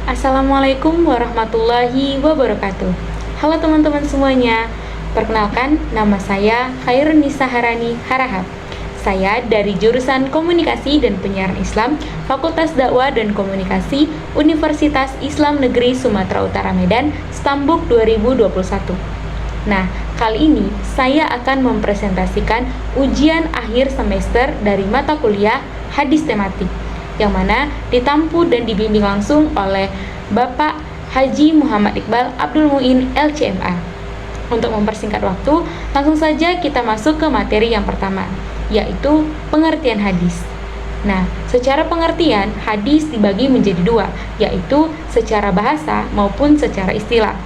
Assalamualaikum warahmatullahi wabarakatuh. Halo teman-teman semuanya. Perkenalkan, nama saya Khairunisa Harani Harahap. Saya dari jurusan Komunikasi dan Penyiaran Islam, Fakultas Dakwah dan Komunikasi, Universitas Islam Negeri Sumatera Utara Medan, Stambuk 2021. Nah, kali ini saya akan mempresentasikan ujian akhir semester dari mata kuliah Hadis Tematik, yang mana ditampu dan dibimbing langsung oleh Bapak Haji Muhammad Iqbal Abdul Muin LCMA. Untuk mempersingkat waktu, langsung saja kita masuk ke materi yang pertama, yaitu pengertian hadis. Nah, secara pengertian, hadis dibagi menjadi dua, yaitu secara bahasa maupun secara istilah.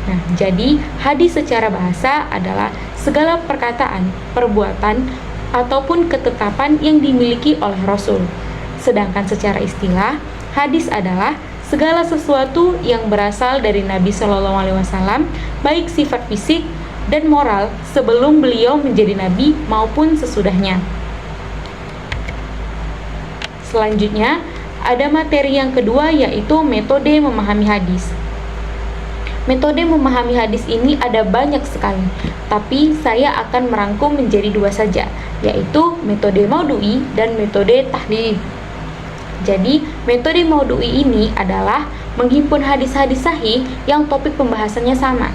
Nah, jadi hadis secara bahasa adalah segala perkataan, perbuatan, ataupun ketetapan yang dimiliki oleh Rasul. Sedangkan secara istilah, hadis adalah segala sesuatu yang berasal dari Nabi Shallallahu Alaihi Wasallam, baik sifat fisik dan moral sebelum beliau menjadi nabi maupun sesudahnya. Selanjutnya, ada materi yang kedua, yaitu metode memahami hadis. Metode memahami hadis ini ada banyak sekali, tapi saya akan merangkum menjadi dua saja, yaitu metode maudu'i dan metode tahlil. Jadi, metode maudu'i ini adalah menghimpun hadis-hadis sahih yang topik pembahasannya sama.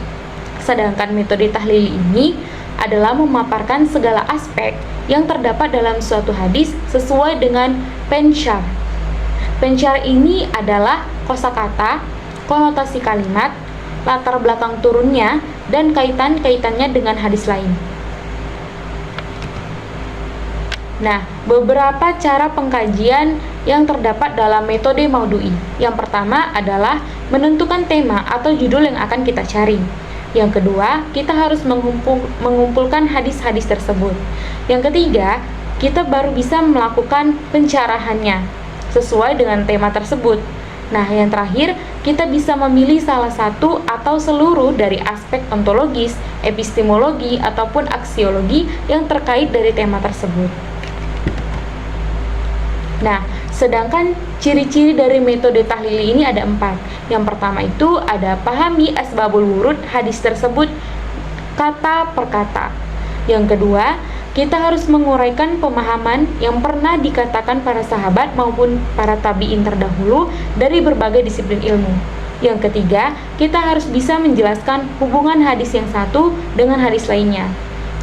Sedangkan metode tahlil ini adalah memaparkan segala aspek yang terdapat dalam suatu hadis sesuai dengan pensyar. Pensyar ini adalah kosakata, konotasi kalimat, latar belakang turunnya, dan kaitan-kaitannya dengan hadis lain. Nah, beberapa cara pengkajian yang terdapat dalam metode maudu'i. Yang pertama adalah menentukan tema atau judul yang akan kita cari. Yang kedua, kita harus mengumpulkan hadis-hadis tersebut. Yang ketiga, kita baru bisa melakukan pencerahannya sesuai dengan tema tersebut. Nah, yang terakhir, kita bisa memilih salah satu atau seluruh dari aspek ontologis, epistemologi, ataupun aksiologi yang terkait dari tema tersebut. Nah, sedangkan ciri-ciri dari metode tahlil ini ada 4. Yang pertama itu ada pahami asbabul wurud hadis tersebut kata per kata. Yang kedua, kita harus menguraikan pemahaman yang pernah dikatakan para sahabat maupun para tabi'in terdahulu dari berbagai disiplin ilmu. Yang ketiga, kita harus bisa menjelaskan hubungan hadis yang satu dengan hadis lainnya.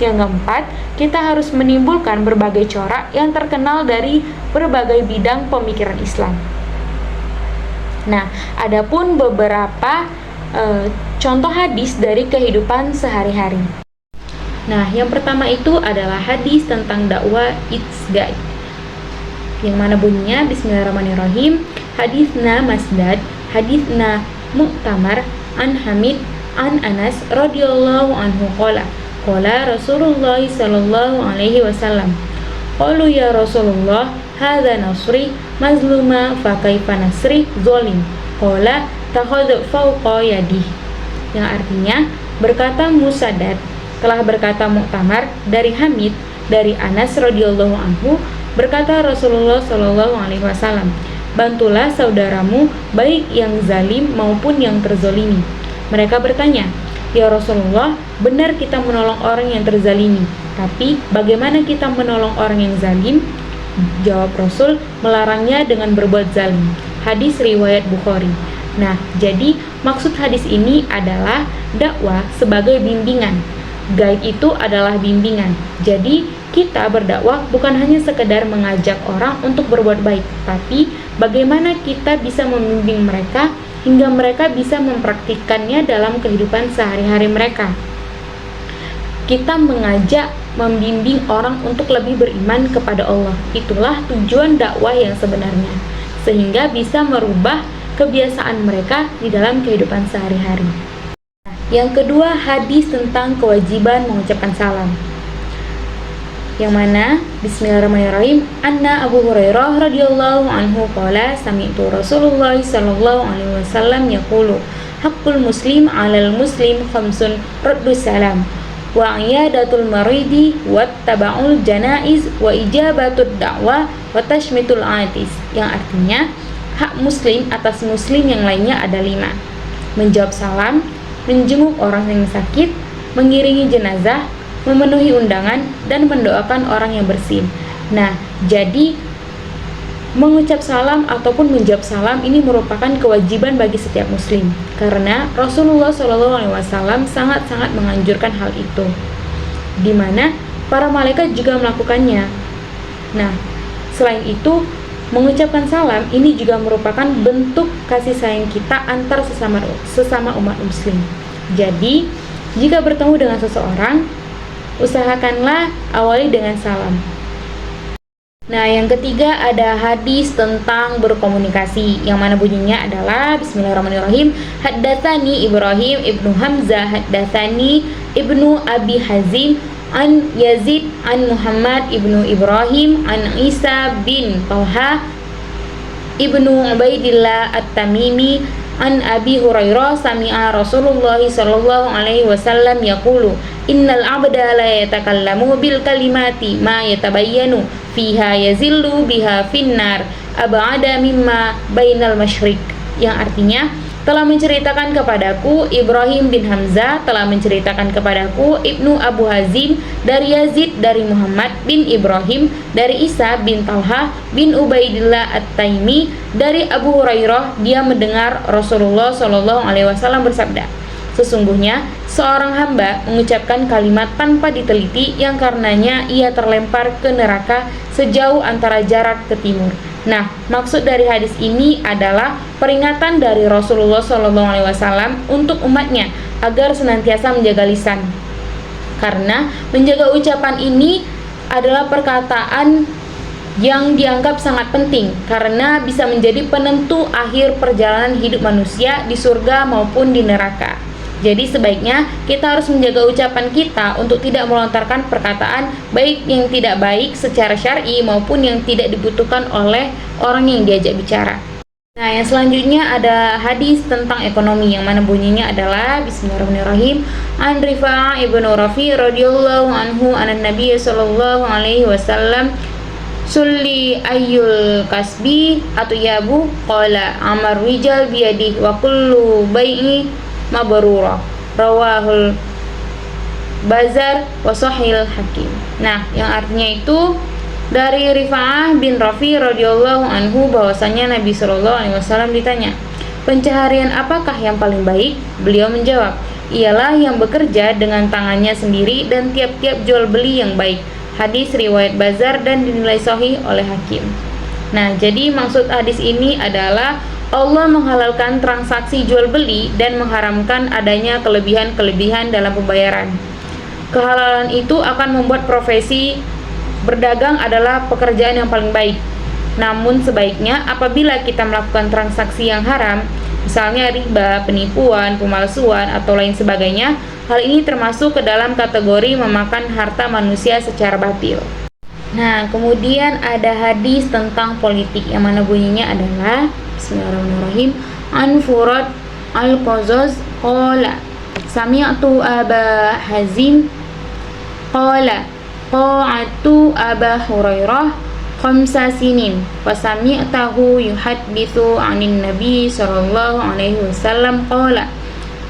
Yang keempat, kita harus menimbulkan berbagai corak yang terkenal dari berbagai bidang pemikiran Islam. Nah, adapun beberapa contoh hadis dari kehidupan sehari-hari. Nah, yang pertama itu adalah hadis tentang dakwah itsdad, yang mana bunyinya Bismillahirrahmanirrahim. Hadisna Masdad, hadisna Mu'tamar, an Hamid, an Anas radhiyallahu anhu qala Rasulullah sallallahu alaihi wasallam, qalu ya Rasulullah, hadza nasri mazluma fa kaifa nasri zalim, qala takhadhu fawqa yadih. Yang artinya, berkata Musaddad, telah berkata Mu'tamar dari Hamid dari Anas radhiyallahu anhu, berkata Rasulullah sallallahu alaihi wasallam, bantulah saudaramu baik yang zalim maupun yang terzolimi. Mereka bertanya, ya Rasulullah, benar kita menolong orang yang terzalimi, tapi bagaimana kita menolong orang yang zalim? Jawab Rasul, melarangnya dengan berbuat zalim. Hadis riwayat Bukhari. Nah, jadi maksud hadis ini adalah dakwah sebagai bimbingan. Guide itu adalah bimbingan. Jadi, kita berdakwah bukan hanya sekedar mengajak orang untuk berbuat baik, tapi bagaimana kita bisa membimbing mereka hingga mereka bisa mempraktikkannya dalam kehidupan sehari-hari mereka. Kita mengajak, membimbing orang untuk lebih beriman kepada Allah. Itulah tujuan dakwah yang sebenarnya, sehingga bisa merubah kebiasaan mereka di dalam kehidupan sehari-hari. Yang kedua, hadis tentang kewajiban mengucapkan salam, yang mana Bismillahirrahmanirrahim. Anna Abu Hurairah radhiyallahu anhu qala sami'tu Rasulullah sallallahu alaihi wasallam yaqulu haqqul muslim 'alal muslim khamsun raddus salam wa iyadatul maridi wa taba'ul janaiz wa ijabatud da'wah wa tashmitul atis. Yang artinya, Hak muslim atas muslim yang lainnya ada 5. Menjawab salam, menjenguk orang yang sakit, mengiringi jenazah, memenuhi undangan, dan mendoakan orang yang bersin. Nah, jadi mengucap salam ataupun menjawab salam ini merupakan kewajiban bagi setiap muslim karena Rasulullah SAW sangat-sangat menganjurkan hal itu, di mana para malaikat juga melakukannya. Nah, selain itu mengucapkan salam ini juga merupakan bentuk kasih sayang kita antar sesama umat muslim. Jadi, jika bertemu dengan seseorang, usahakanlah awali dengan salam. Nah, yang ketiga ada hadis tentang berkomunikasi, yang mana bunyinya adalah Bismillahirrahmanirrahim. Haddatsani Ibrahim ibnu Hamzah, haddatsani ibnu Abi Hazim, an Yazid, an Muhammad ibnu Ibrahim, an Isa bin Talha ibnu Ubaidillah at-Tamimi, an Abi Hurairah sami'a Rasulullah sallallahu alaihi wasallam yaqulu innal abda la yatakallamu bil kalimati ma yatabayyanu fiha yazillu biha finnar ab'ada mimma bainal masyriq, yang artinya telah menceritakan kepadaku Ibrahim bin Hamzah, telah menceritakan kepadaku Ibnu Abu Hazim dari Yazid dari Muhammad bin Ibrahim dari Isa bin Talha bin Ubaidillah at-Taimi dari Abu Hurairah, dia mendengar Rasulullah SAW bersabda, sesungguhnya seorang hamba mengucapkan kalimat tanpa diteliti yang karenanya ia terlempar ke neraka sejauh antara jarak ke timur. Nah, maksud dari hadis ini adalah peringatan dari Rasulullah SAW untuk umatnya agar senantiasa menjaga lisan. Karena menjaga ucapan ini adalah perkataan yang dianggap sangat penting karena bisa menjadi penentu akhir perjalanan hidup manusia di surga maupun di neraka. Jadi sebaiknya kita harus menjaga ucapan kita untuk tidak melontarkan perkataan baik yang tidak baik secara syar'i maupun yang tidak dibutuhkan oleh orang yang diajak bicara. Nah, yang selanjutnya ada hadis tentang ekonomi, yang mana bunyinya adalah Bismillahirrahmanirrahim. An Rifa'ah ibnu Rafi radhiyallahu anhu anan Nabi sallallahu alaihi wasallam sulli ayyul kasbi atyabu qala amar wijal biyadi wa kullu bai'i mabrurah rawahul Bazar wa sahih Hakim. Nah, yang artinya itu dari Rifa'ah bin Rafi radhiyallahu anhu bahwasanya Nabi SAW ditanya, pencaharian apakah yang paling baik? Beliau menjawab, ialah yang bekerja dengan tangannya sendiri dan tiap-tiap jual beli yang baik. Hadis riwayat Bazar dan dinilai sahih oleh Hakim. Nah, jadi maksud hadis ini adalah Allah menghalalkan transaksi jual beli dan mengharamkan adanya kelebihan-kelebihan dalam pembayaran. Kehalalan itu akan membuat profesi berdagang adalah pekerjaan yang paling baik. Namun sebaiknya apabila kita melakukan transaksi yang haram, misalnya riba, penipuan, pemalsuan, atau lain sebagainya, hal ini termasuk ke dalam kategori memakan harta manusia secara batil. Nah, kemudian ada hadis tentang politik, yang mana bunyinya adalah Bismillahirrahmanirrahim. An Furad al-Qazaz qala sami'tu Aba Hazim qala qa'atu Aba Hurairah 5 sinin wa sami'tahu yuhadditsu 'anin Nabi sallallahu alaihi wasallam qala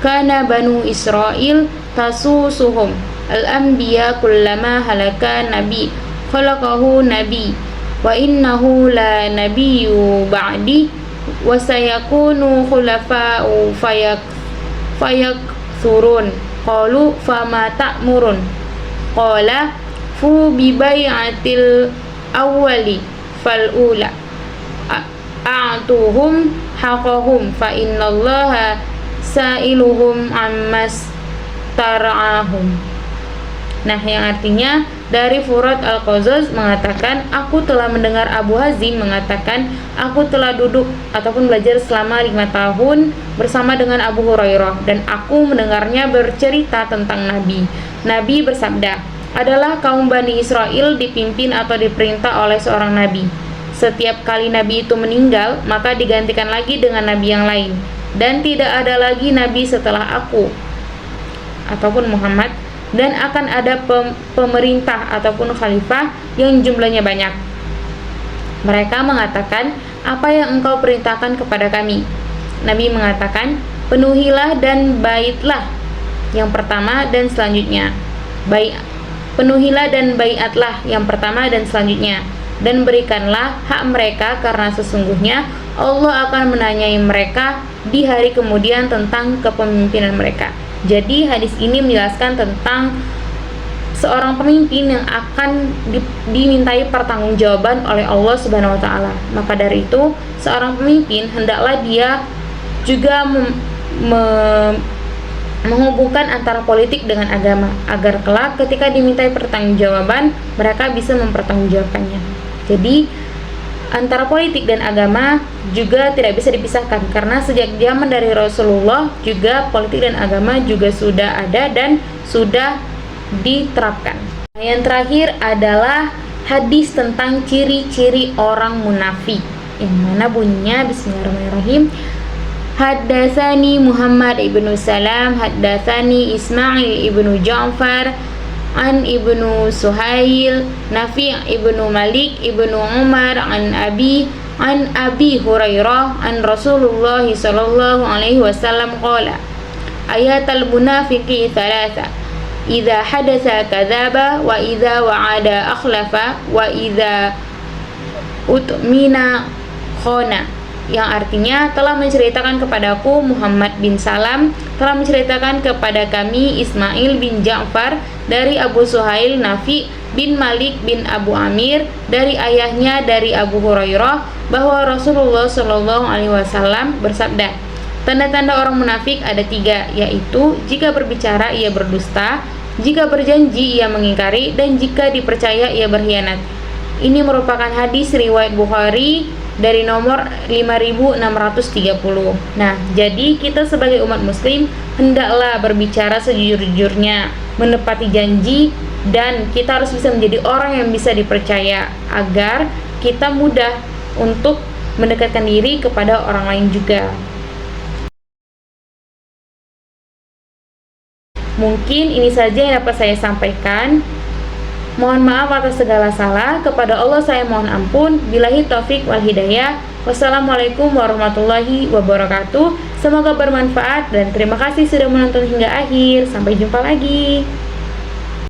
kana banu Israil tasusuhum al-anbiya kullama halaka nabi khalaqahu nabi wa innahu la nabiyyu ba'di wa sayakunu khulafa'u fayakthurun qalu fama ta'murun qala fu bi bai'atil awwali fal ula a'tuhum haqqahum fa innallaha sa'iluhum ammas tar'ahum. Nah, yang artinya dari Furad al-Qazaz mengatakan, aku telah mendengar Abu Hazim mengatakan, aku telah duduk ataupun belajar selama 5 tahun bersama dengan Abu Hurairah dan aku mendengarnya bercerita tentang Nabi. Nabi bersabda, adalah kaum Bani Israel dipimpin atau diperintah oleh seorang Nabi. Setiap kali Nabi itu meninggal, maka digantikan lagi dengan Nabi yang lain. Dan tidak ada lagi Nabi setelah aku ataupun Muhammad, dan akan ada pemerintah ataupun khalifah yang jumlahnya banyak. Mereka mengatakan, apa yang engkau perintahkan kepada kami. Nabi mengatakan, penuhilah dan baitlah yang pertama dan selanjutnya. Penuhilah dan baiatlah yang pertama dan selanjutnya, dan berikanlah hak mereka, karena sesungguhnya Allah akan menanyai mereka di hari kemudian tentang kepemimpinan mereka. Jadi hadis ini menjelaskan tentang seorang pemimpin yang akan dimintai pertanggungjawaban oleh Allah Subhanahu wa taala. Maka dari itu, seorang pemimpin hendaklah dia juga menghubungkan antara politik dengan agama, agar kelak ketika dimintai pertanggungjawaban, mereka bisa mempertanggungjawabkannya. Jadi antara politik dan agama juga tidak bisa dipisahkan, karena sejak zaman dari Rasulullah juga politik dan agama juga sudah ada dan sudah diterapkan. Yang terakhir adalah hadis tentang ciri-ciri orang munafik, yang mana bunyinya bismillahirrahmanirrahim. Haddatsani Muhammad ibnu Salam, haddatsani Ismail ibnu Ja'far, an ibnu Suhail, Nafi' ibnu Malik ibnu Umar, an Abi Hurairah, an Rasulullah sallallahu alaihi wasallam qala, ayatul munafiqi thalatha, idza hadatsa kadzaba, wa idza wa'ada akhlafa, wa idza utmina khana. Yang artinya, telah menceritakan kepadaku Muhammad bin Salam, telah menceritakan kepada kami Ismail bin Ja'far dari Abu Suhail, Nafi bin Malik bin Abu Amir dari ayahnya dari Abu Hurairah, bahwa Rasulullah Shallallahu Alaihi Wasallam bersabda, tanda-tanda orang munafik ada 3, yaitu jika berbicara ia berdusta, jika berjanji ia mengingkari, dan jika dipercaya ia berkhianat. Ini merupakan hadis riwayat Bukhari dari nomor 5630. Nah, jadi kita sebagai umat muslim hendaklah berbicara sejujur-jujurnya, menepati janji, dan kita harus bisa menjadi orang yang bisa dipercaya agar kita mudah untuk mendekatkan diri kepada orang lain juga. Mungkin ini saja yang dapat saya sampaikan. Mohon maaf atas segala salah. Kepada Allah saya mohon ampun. Billahi taufik wal hidayah. Wassalamualaikum warahmatullahi wabarakatuh. Semoga bermanfaat dan terima kasih sudah menonton hingga akhir. Sampai jumpa lagi.